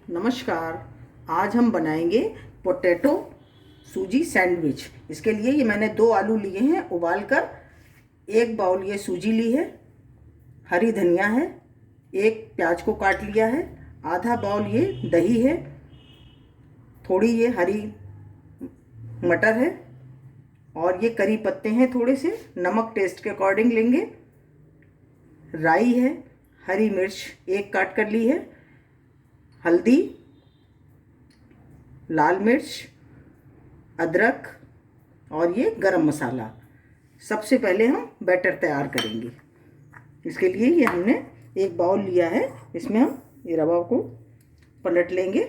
नमस्कार। आज हम बनाएंगे पोटैटो सूजी सैंडविच। इसके लिए ये मैंने 2 आलू लिए हैं उबाल कर, 1 बाउल ये सूजी ली है, हरी धनिया है, 1 प्याज को काट लिया है, आधा बाउल ये दही है, थोड़ी ये हरी मटर है और ये करी पत्ते हैं थोड़े से, नमक टेस्ट के अकॉर्डिंग लेंगे, राई है, हरी मिर्च 1 काट कर ली है, हल्दी, लाल मिर्च, अदरक और ये गरम मसाला। सबसे पहले हम बैटर तैयार करेंगे। इसके लिए ये हमने 1 बाउल लिया है, इसमें हम ये रवा को पलट लेंगे।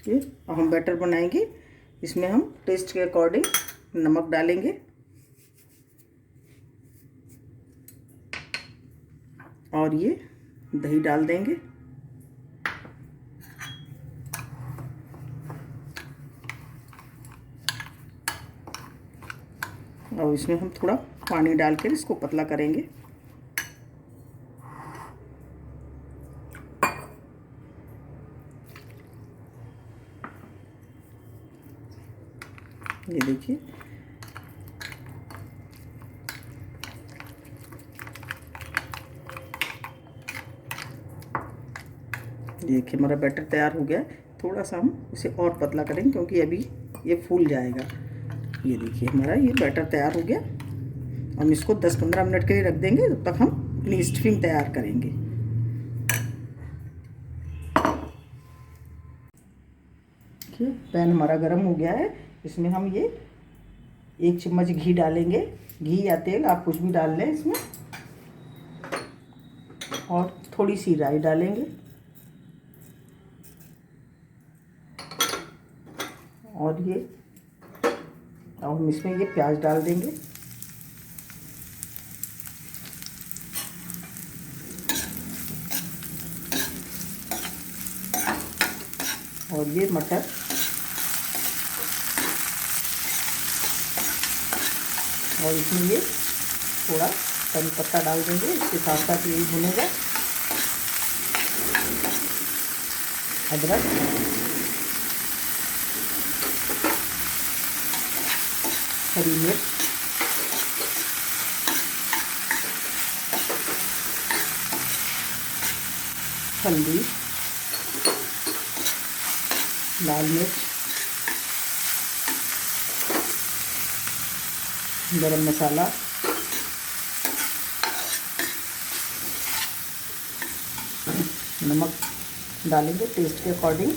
ये अब हम बैटर बनाएंगे। इसमें हम टेस्ट के अकॉर्डिंग नमक डालेंगे और ये दही डाल देंगे। और इसमें हम थोड़ा पानी डालकर इसको पतला करेंगे। ये देखिए, हमारा बैटर तैयार हो गया है। थोड़ा सा हम इसे और पतला करेंगे क्योंकि अभी ये फूल जाएगा। ये देखिए, हमारा ये बैटर तैयार हो गया। हम इसको 10-15 मिनट के लिए रख देंगे, तब तक हम अपनी स्टफिंग तैयार करेंगे। देखिए, पैन हमारा गर्म हो गया है। इसमें हम ये 1 चम्मच घी डालेंगे। घी या तेल आप कुछ भी डाल लें इसमें, और थोड़ी सी राई डालेंगे और ये अब हम इसमें ये प्याज डाल देंगे और ये मटर और इसमें ये थोड़ा करी पत्ता डाल देंगे। इसके साथ साथ यही भुनेगा। अदरक, हरी मिर्च, हल्दी, लाल मिर्च, गरम मसाला, नमक डालेंगे टेस्ट के अकॉर्डिंग।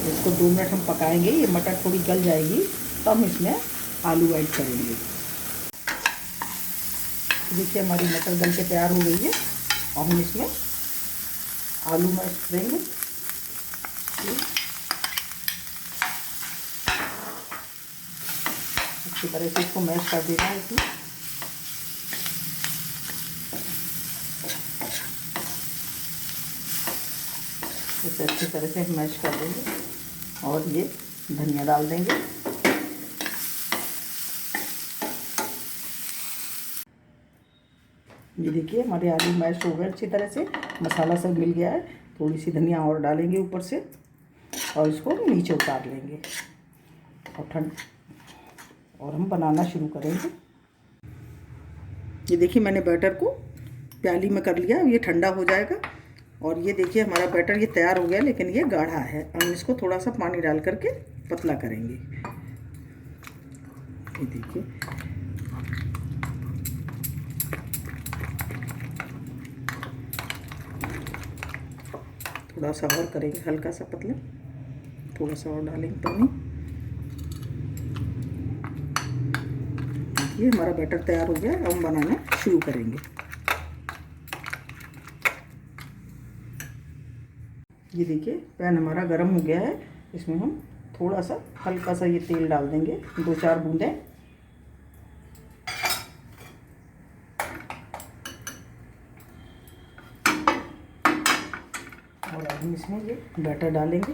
इसको 2 मिनट हम पकाएंगे। ये मटर थोड़ी गल जाएगी तो हम इसमें आलू ऐड करेंगे। देखिए, हमारी मटर गल के तैयार हो गई है और हम इसमें आलू मैश करेंगे। अच्छी तरह से इसको मैश कर देना है इसमें। इसे अच्छी तरह से मैश कर देंगे और ये धनिया डाल देंगे। ये देखिए, हमारे आलू मैश हो गए अच्छी तरह से, मसाला सब मिल गया है। थोड़ी सी धनिया और डालेंगे ऊपर से और इसको नीचे उतार लेंगे और हम बनाना शुरू करेंगे। ये देखिए, मैंने बैटर को प्याली में कर लिया। ये ठंडा हो जाएगा और ये देखिए, हमारा बैटर ये तैयार हो गया, लेकिन ये गाढ़ा है। हम इसको थोड़ा सा पानी डाल करके पतला करेंगे। ये देखिए, थोड़ा सा और करेंगे, हल्का सा पतला, थोड़ा सा और डालेंगे पानी। ये हमारा बैटर तैयार हो गया। अब हम बनाना शुरू करेंगे। ये देखिए, पैन हमारा गर्म हो गया है। इसमें हम थोड़ा सा हल्का सा ये तेल डाल देंगे, 2-4 बूंदें। और अब हम इसमें ये बैटर डालेंगे।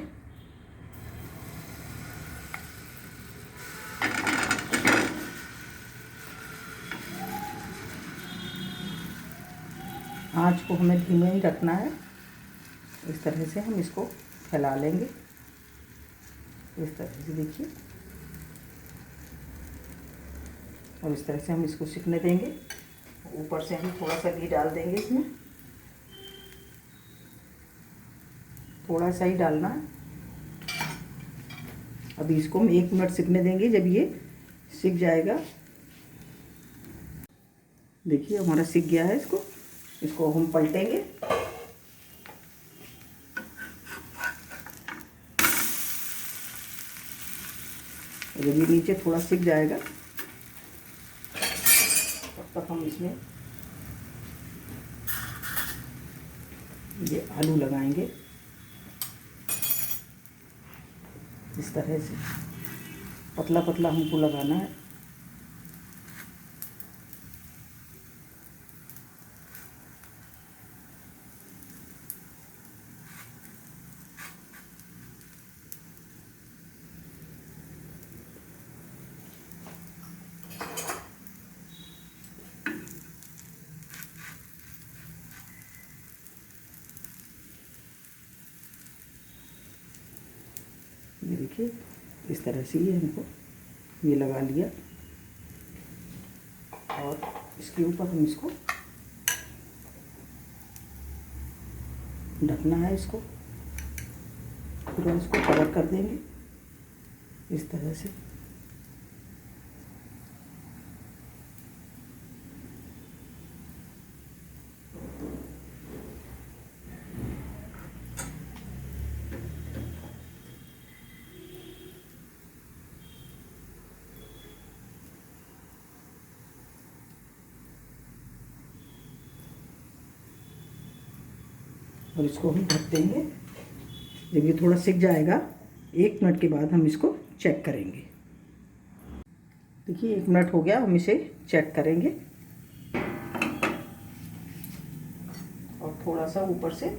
आँच को हमें धीमे ही रखना है। इस तरह से हम इसको फैला लेंगे, इस तरह से देखिए, और इस तरह से हम इसको सिकने देंगे। ऊपर से हम थोड़ा सा घी डाल देंगे, इसमें थोड़ा सा ही डालना है। अभी इसको हम 1 मिनट सिकने देंगे। जब ये सिक जाएगा, देखिए हमारा सिक गया है, इसको हम पलटेंगे। जब ये नीचे थोड़ा सिक जाएगा तब तक हम इसमें ये आलू लगाएंगे। इस तरह से पतला पतला हमको लगाना है। ये देखिए इस तरह से ये हमको ये लगा लिया, और इसके ऊपर हम इसको ढकना है। इसको पूरा इसको कवर कर देंगे इस तरह से। और इसको हम ढक देंगे। जब ये थोड़ा सिक जाएगा, 1 मिनट के बाद हम इसको चेक करेंगे। देखिए 1 मिनट हो गया, हम इसे चेक करेंगे। और थोड़ा सा ऊपर से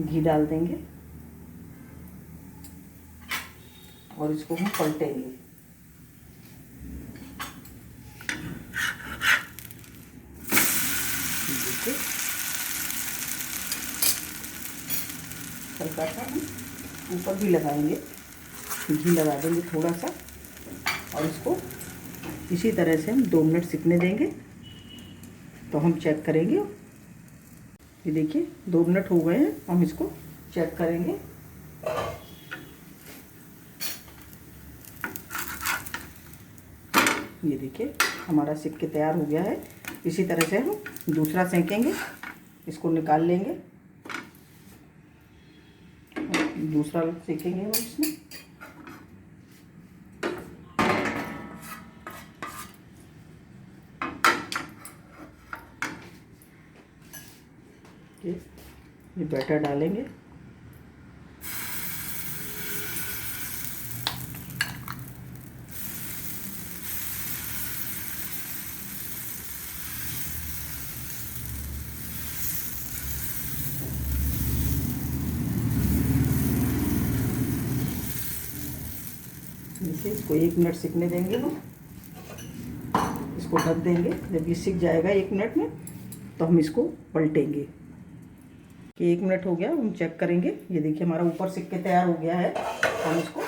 घी डाल देंगे और इसको हम पलटेंगे। देखिए हल्का सा हम ऊपर भी लगाएंगे, घी लगा देंगे थोड़ा सा, और इसको इसी तरह से हम 2 मिनट सिकने देंगे। तो हम चेक करेंगे। ये देखिए 2 मिनट हो गए हैं, हम इसको चेक करेंगे। ये देखिए हमारा सिक के तैयार हो गया है। इसी तरह से हम दूसरा सेकेंगे, इसको निकाल लेंगे, दूसरा सेकेंगे हम इसमें। ये बैटर डालेंगे, देखिए इसको 1 मिनट सिकने देंगे हम, इसको ढक देंगे। जब ये सिक जाएगा 1 मिनट में, तो हम इसको पलटेंगे। कि 1 मिनट हो गया, हम चेक करेंगे। ये देखिए हमारा ऊपर सिक के तैयार हो गया है। हम इसको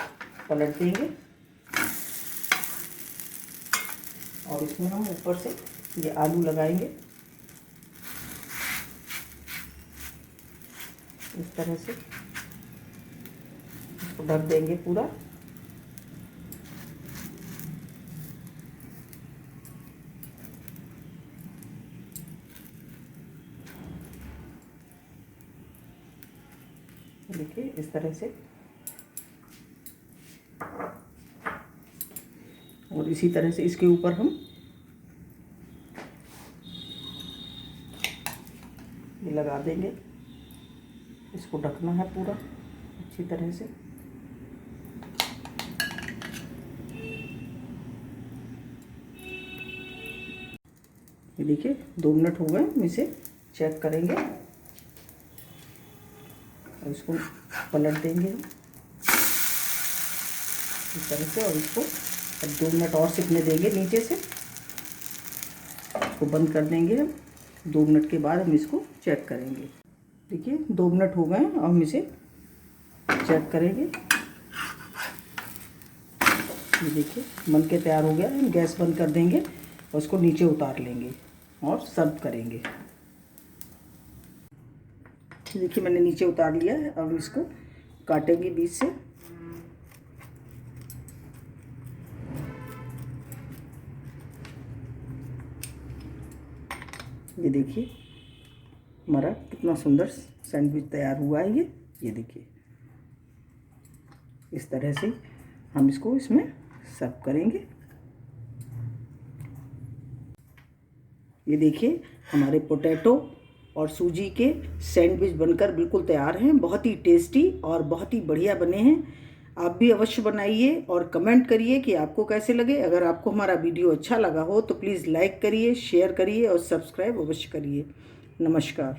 पलट देंगे और इसमें हम ऊपर से ये आलू लगाएंगे इस तरह से। इसको ढक देंगे पूरा। देखिए इस तरह से, और इसी तरह से इसके ऊपर हम ये लगा देंगे। इसको ढकना है पूरा अच्छी तरह से। ये देखिए 2 मिनट हो गए, हम इसे चेक करेंगे और इसको पलट देंगे हम इस तरह से। और इसको अब 2 मिनट और सिकने देंगे नीचे से। इसको बंद कर देंगे हम। 2 मिनट के बाद हम इसको चेक करेंगे। देखिए 2 मिनट हो गए, अब हम इसे चेक करेंगे। ये देखिए बन के तैयार हो गया। हम गैस बंद कर देंगे और उसको नीचे उतार लेंगे और सर्व करेंगे। देखिए मैंने नीचे उतार लिया है। अब इसको काटेंगे बीच से। ये देखिए हमारा कितना सुंदर सैंडविच तैयार हुआ है। ये देखिए इस तरह से हम इसको इसमें सर्व करेंगे। ये देखिए हमारे पोटैटो और सूजी के सैंडविच बनकर बिल्कुल तैयार हैं। बहुत ही टेस्टी और बहुत ही बढ़िया बने हैं। आप भी अवश्य बनाइए और कमेंट करिए कि आपको कैसे लगे। अगर आपको हमारा वीडियो अच्छा लगा हो तो प्लीज़ लाइक करिए, शेयर करिए और सब्सक्राइब अवश्य करिए। नमस्कार।